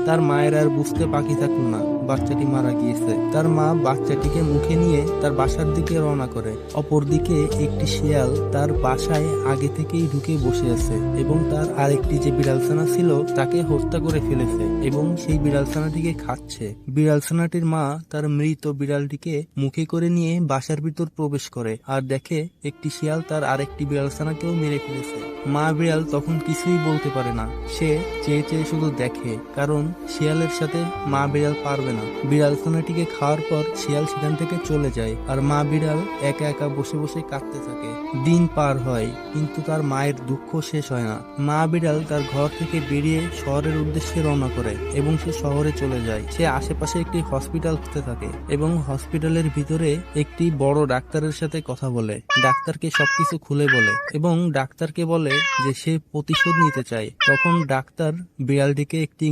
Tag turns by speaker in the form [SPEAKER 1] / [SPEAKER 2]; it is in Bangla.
[SPEAKER 1] তার মায়ের আর বুঝতে বাকি থাকলো না বাচ্চাটি মারা গিয়েছে। তার মা বাচ্চাটিকে মুখে নিয়ে তার বাসার দিকে রওনা করে। অপরদিকে একটি শিয়াল তার বাসায় আগে থেকেই ঢুকে বসে আছে এবং তার আরেকটি যে বিড়ালছানা ছিল তাকে হত্যা করে ফেলেছে এবং সেই বিড়ালছানাটিকে খাচ্ছে। বিড়ালছানাটির মা তার মৃত বিড়ালটিকে মুখে করে নিয়ে বাসার ভিতর প্রবেশ করে আর দেখে একটি শিয়াল তার আরেকটি বিড়ালছানাকেও মেরে ফেলেছে। মা বিড়াল তখন কিছুই বলতে পারে না, সে চেয়ে চেয়ে শুধু দেখে, কারণ শিয়ালের সাথে মা বিড়াল পারবে না। বিড়ালছানাটিকে খাওয়ার পর শিয়াল সেখান থেকে চলে যায় আর মা বিড়াল একা একা বসে বসে কাঁদতে থাকে। দিন পার হয় কিন্তু তার মায়ের দুঃখ শেষ হয় না। মা বিড়াল তার ঘর থেকে বেরিয়ে শহরের উদ্দেশ্যে রওনা করে এবং সে শহরে চলে যায়। সে আশেপাশে একটি হসপিটাল খুঁজতে থাকে এবং হসপিটালের ভিতরে একটি বড় ডাক্তারের সাথে কথা বলে। ডাক্তারকে সবকিছু খুলে বলে এবং ডাক্তারকে বলে যে সে প্রতিশোধ নিতে চায়। তখন ডাক্তার বিড়ালটিকে একটি